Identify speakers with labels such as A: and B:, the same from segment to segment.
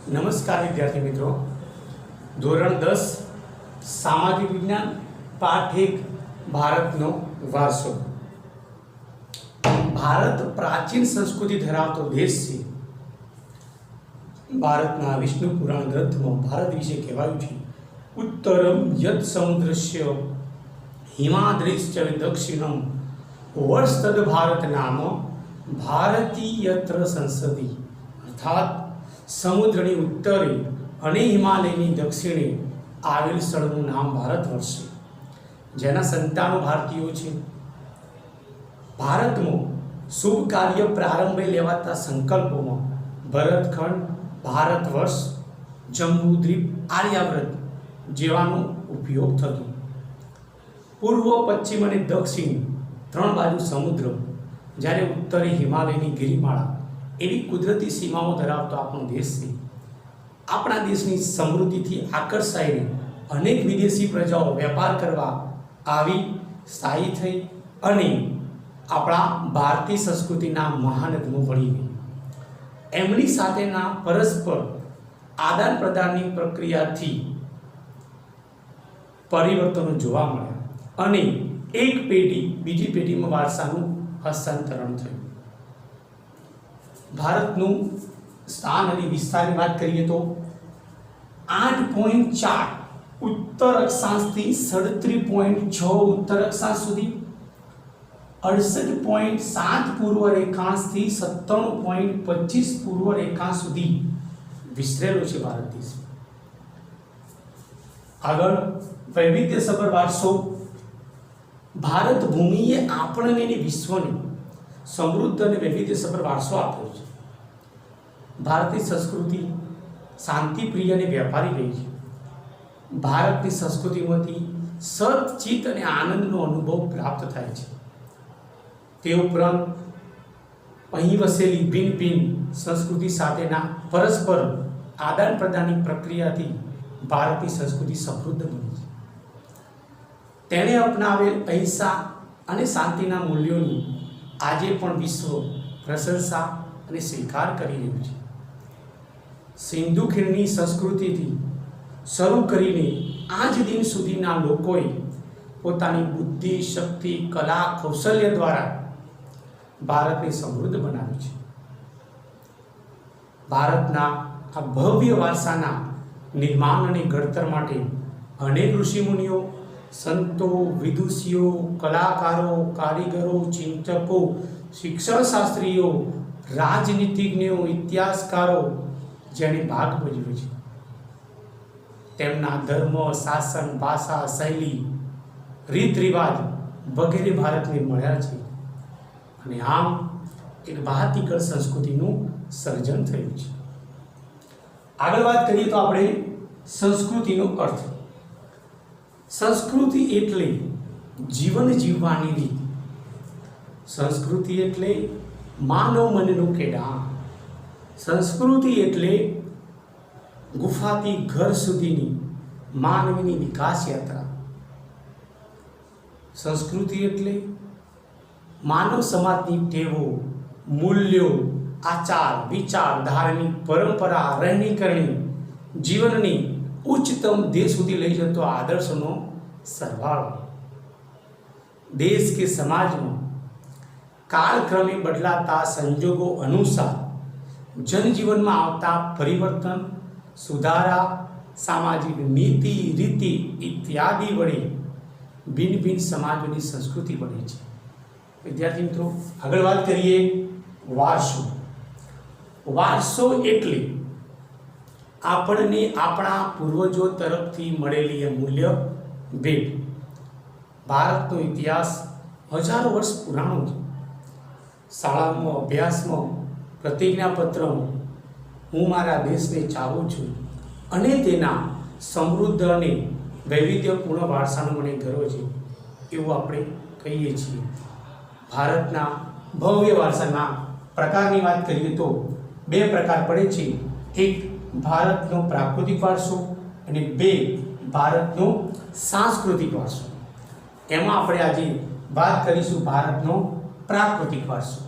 A: નમસ્કાર વિદ્યાર્થી મિત્રો, ધોરણ 10 સામાજિક વિજ્ઞાન પાઠ 1 ભારતનો વારસો. ભારત પ્રાચીન સંસ્કૃતિ ધરાવતો દેશ છે. ભારતના વિષ્ણુ પુરાણ ગ્રંથમાં ભારત વિશે કહેવાયું છે, ઉત્તરમ યત સમુદ્રસ્ય હિમાદ્રિશ્ચ દક્ષિણમ વર્ષતદ ભારત નામ ભારતીયત્ર સંસદી. અર્થાત સમુદ્રની ઉત્તરે અને હિમાલયની દક્ષિણે આવેલ સ્થળનું નામ ભારત વર્ષ છે, જેના સંતાનો ભારતીયો છે. ભારતમાં શુભ કાર્ય પ્રારંભે લેવાતા સંકલ્પોમાં ભરતખંડ, ભારત વર્ષ, જંબુદ્વીપ, આર્યાવ્રત જેવાનો ઉપયોગ થતો. પૂર્વ, પશ્ચિમ અને દક્ષિણ ત્રણ બાજુ સમુદ્ર, જ્યારે ઉત્તરે હિમાલયની ગિરિમાળા એવી કુદરતી સીમાઓ ધરાવતો આપણો દેશ છે. આપણા દેશની સમૃદ્ધિથી આકર્ષાઈને અનેક વિદેશી પ્રજાઓ વેપાર કરવા આવી, સ્થાયી થઈ અને આપણા ભારતીય સંસ્કૃતિના મહાનદમાં ભળી ગઈ. એમની સાથેના પરસ્પર આદાન પ્રદાનની પ્રક્રિયાથી પરિવર્તનો જોવા મળ્યા અને એક પેઢી બીજી પેઢીમાં વારસાનું હસ્તાંતરણ થયું. ભારતનું સ્થાન અને વિસ્તારની વાત કરીએ તો 8.4 ઉત્તર અક્ષાંશથી 37.6 ઉત્તર અક્ષાંશ સુધી, 68.7 પૂર્વ રેખાંશથી 97.25 પૂર્વ રેખાંશ સુધી વિસ્તરેલો છે ભારત દેશ. આગળ વૈવિધ્યસભર વારસો. ભારત ભૂમિએ આપણને વિશ્વને સમૃદ્ધ અને વૈવિધ્યસભર વારસો આપ્યો છે. ભારતીય સંસ્કૃતિ શાંતિપ્રિય અને વ્યાપારી રહી છે. ભારતની સંસ્કૃતિમાંથી સતચિત અને આનંદનો અનુભવ પ્રાપ્ત થાય છે. તે ઉપરાંત અહીં વસેલી ભિન્ન ભિન્ન સંસ્કૃતિ સાથેના પરસ્પર આદાન પ્રદાનની પ્રક્રિયાથી ભારતની સંસ્કૃતિ સમૃદ્ધ બની છે. તેણે અપનાવેલ અહિંસા અને શાંતિના મૂલ્યોની આજે પણ વિશ્વ પ્રશંસા અને સ્વીકાર કરી રહ્યું છે. સિંધુ ખીણની સંસ્કૃતિથી શરૂ કરીને આજ દિન સુધીના લોકોએ પોતાની બુદ્ધિ, શક્તિ, કલા, કૌશલ્ય દ્વારા ભારતને સમૃદ્ધ બનાવ્યું છે. ભારતના આ ભવ્ય વારસાના નિર્માણ અને ઘડતર માટે અનેક ઋષિમુનિઓ, સંતો, વિદુષીઓ, કલાકારો, કારીગરો, ચિંતકો, શિક્ષણશાસ્ત્રીઓ, રાજનીતિજ્ઞો, ઇતિહાસકારો જેણે ભાગ ભજવ્યો છે. તેમના ધર્મ, શાસન, ભાષા, શૈલી, રીત રિવાજ વગેરે ભારતને મળ્યા છે અને આમ એક ભાતીગળ સંસ્કૃતિનું સર્જન થયું છે. આગળ વાત કરીએ તો આપણે સંસ્કૃતિનો અર્થ. સંસ્કૃતિ એટલે જીવન જીવવાની રીત. સંસ્કૃતિ એટલે માનવ મનનું ખેડાણ. સંસ્કૃતિ એટલે ગુફાથી ઘર સુધીની માનવીની વિકાસ યાત્રા. સંસ્કૃતિ એટલે માનવ સમાજની ટેવો, મૂલ્યો, આચાર, વિચાર, ધાર્મિક પરંપરા, રહેણી કરણી, જીવનની ઉચ્ચતમ દેશ સુધી લઈ જતો આદર્શનો સરવાળો. દેશ કે સમાજમાં કાળક્રમે બદલાતા સંજોગો અનુસાર જનજીવનમાં આવતા પરિવર્તન, સુધારા, સામાજિક નીતિ, રીતિ ઇત્યાદિ વડે ભિન્ન ભિન્ન સમાજોની સંસ્કૃતિ બને છે. વિદ્યાર્થી મિત્રો, આગળ વાત કરીએ વારસો. વારસો એટલે આપણને આપણા પૂર્વજો તરફથી મળેલી અમૂલ્ય ભેટ. ભારતનો ઇતિહાસ હજારો વર્ષ પુરાણો છે. શાળામાં, અભ્યાસમાં, પ્રતિજ્ઞાપત્રમાં હું મારા દેશને ચાહું છું અને તેના સમૃદ્ધ અને વૈવિધ્યપૂર્ણ વારસાનો મને ગર્વ છે એવું આપણે કહીએ છીએ. ભારતના ભવ્ય વારસાના પ્રકારની વાત કરીએ તો બે પ્રકાર પડે છે. એક ભારતનો પ્રાકૃતિક વારસો અને બે ભારતનો સાંસ્કૃતિક વારસો. એમાં આપણે આજે વાત કરીશું ભારતનો પ્રાકૃતિક વારસો.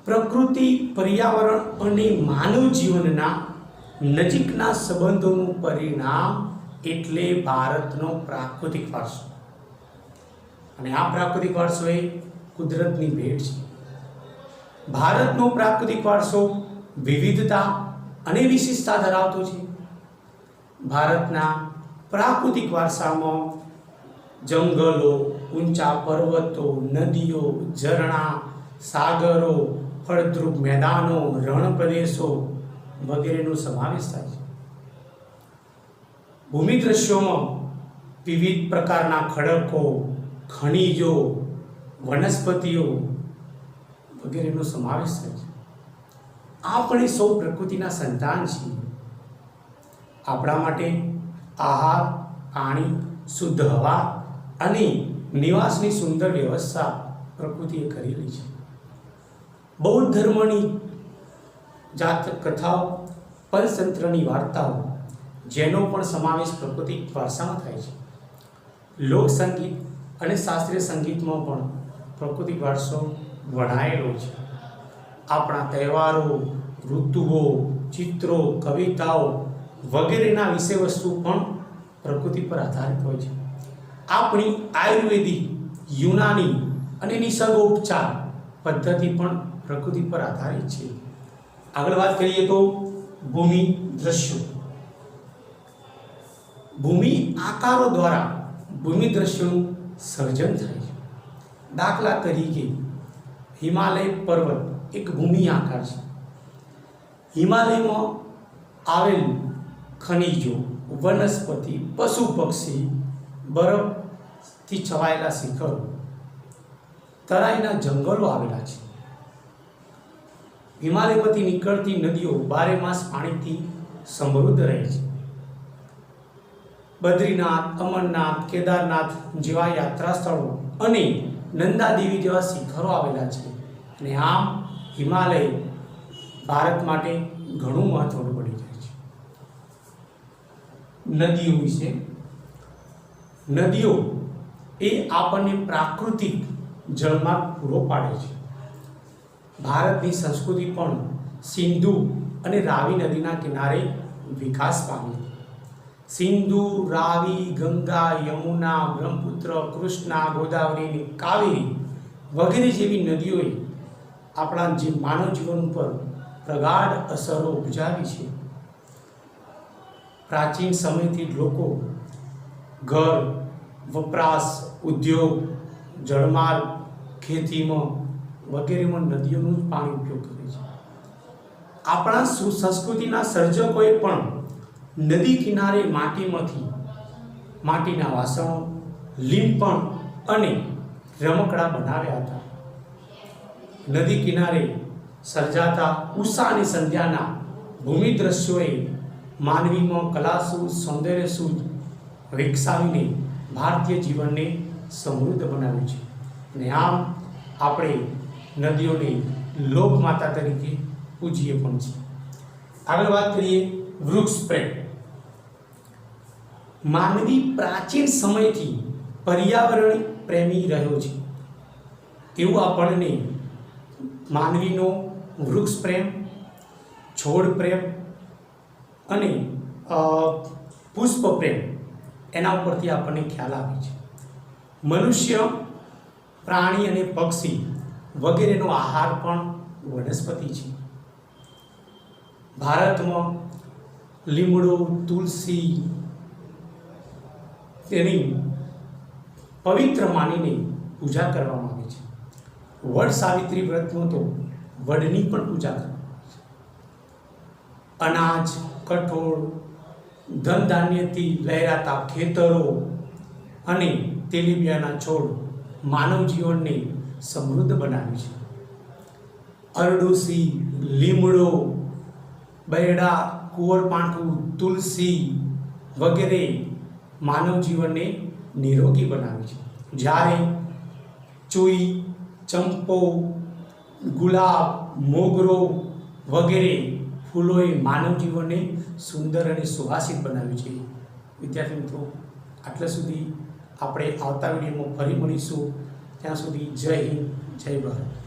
A: પ્રકૃતિ, પર્યાવરણ અને માનવ જીવનના નજીકના સંબંધોનું પરિણામ એટલે ભારતનો પ્રાકૃતિક વારસો. અને આ પ્રાકૃતિક વારસો એ કુદરતની ભેટ છે. ભારતનો પ્રાકૃતિક વારસો વિવિધતા અને વિશિષ્ટતા ધરાવતો છે. ભારતના પ્રાકૃતિક વારસામાં જંગલો, ઊંચા પર્વતો, નદીઓ, ઝરણા, સાગરો, ફળદ્રુપ મેદાનો, રણ પ્રદેશો વગેરેનો સમાવેશ થાય છે. ભૂમિ દ્રશ્યોમાં વિવિધ પ્રકારના ખડકો, ખનિજો, વનસ્પતિઓ વગેરેનો સમાવેશ થાય છે. આપણે સૌ પ્રકૃતિના સંતાન છીએ. આપણા માટે આહાર, પાણી, શુદ્ધ હવા અને નિવાસની સુંદર વ્યવસ્થા પ્રકૃતિએ કરેલી છે. બૌદ્ધ ધર્મની જાત કથાઓ, પંચતંત્રની વાર્તાઓ જેનો પણ સમાવેશ પ્રાકૃતિક વારસામાં થાય છે. લોકસંગીત અને શાસ્ત્રીય સંગીતમાં પણ પ્રાકૃતિક વારસો વણાયેલો છે. આપણા તહેવારો, ઋતુઓ, ચિત્રો, કવિતાઓ વગેરેના વિષય વસ્તુ પણ પ્રકૃતિ પર આધારિત હોય છે. આપણી આયુર્વેદિક, યુનાની અને નિસર્ગોપચાર પદ્ધતિ પણ પ્રકૃતિ પર આધારિત છે. આગળ વાત કરીએ તો ભૂમિ દ્રશ્યો. ભૂમિ આકારો દ્વારા ભૂમિ દ્રશ્યોનું સર્જન થાય છે. દાખલા તરીકે હિમાલય પર્વત એક ભૂમિ આકાર છે. હિમાલયમાં આવેલ ખનિજો, વનસ્પતિ, પશુ પક્ષી, બરફથી છવાયેલા શિખરો, તરાઈના જંગલો આવેલા છે. હિમાલયમાંથી નીકળતી નદીઓ બારે માસ પાણીથી સમૃદ્ધ રહે છે. બદ્રીનાથ, અમરનાથ, કેદારનાથ જેવા યાત્રા સ્થળો અને નંદાદેવી જેવા શિખરો આવેલા છે. અને આમ હિમાલય ભારત માટે ઘણું મહત્વનું બની જાય છે. નદીઓ વિશે. નદીઓ એ આપણને પ્રાકૃતિક જળમાર્ગ પૂરો પાડે છે. ભારતની સંસ્કૃતિ પણ સિંધુ અને રાવી નદીના કિનારે વિકાસ પામી. સિંધુ, રાવી, ગંગા, યમુના, બ્રહ્મપુત્ર, કૃષ્ણા, ગોદાવરી, કાવેરી વગેરે જેવી નદીઓએ આપણા જે માનવ જીવન ઉપર પ્રગાઢ અસરો ઉપજાવી છે. પ્રાચીન સમયથી લોકો ઘર, વપરાશ, ઉદ્યોગ, જળમાર્ગ, ખેતીમાં વગેરેમાં નદીઓનું જ પાણી ઉપયોગ કરે છે. આપણા સંસ્કૃતિના સર્જકોએ પણ નદી કિનારે માટીના વાસણો, લીંપણ અને રમકડા બનાવ્યા હતા. નદી કિનારે સર્જાતા ઉષા અને સંધ્યાના ભૂમિ દ્રશ્યોએ માનવીમાં કલાસુજ, સૌંદર્યસુજ વિકસાવીને ભારતીય જીવનને સમૃદ્ધ બનાવ્યું છે. અને આમ આપણે નદીઓને લોકમાતા તરીકે પૂજીએ પણ છીએ. આગળ વાત કરીએ વૃક્ષ પ્રેમ. માનવી પ્રાચીન સમયથી પર્યાવરણ પ્રેમી રહ્યો છે. એવું આપણને માનવીનો વૃક્ષ પ્રેમ, છોડ પ્રેમ અને પુષ્પ પ્રેમ એના ઉપરથી આપણને ખ્યાલ આવે છે. મનુષ્ય, પ્રાણી અને પક્ષી વગેરેનો આહાર પણ વનસ્પતિ છે. ભારતમાં લીમડો, તુલસી તેની પવિત્ર માનીને પૂજા કરવામાં આવે છે. વડ સાવિત્રી વ્રતમાં તો વડની પણ પૂજા કરવામાં આવે છે. અનાજ, કઠોળ, ધન ધાન્યથી લહેરાતા ખેતરો અને તેલીબિયાના છોડ માનવ જીવનને સમૃદ્ધ બનાવે છે. અરડુસી, લીમડો, બૈડા, કુંવરપાઠું, તુલસી વગેરે માનવ જીવનને નિરોગી બનાવે છે. જ્યારે ચૂઈ, ચંપો, ગુલાબ, મોગરો વગેરે ફૂલોએ માનવ જીવનને સુંદર અને સુવાસિત બનાવ્યું છે. વિદ્યાર્થી મિત્રો, આટલા સુધી આપણે આવતા વિડીયોમાં ફરી મળીશું. ત્યાં સુધી જય હિન્દ, જય ભારત.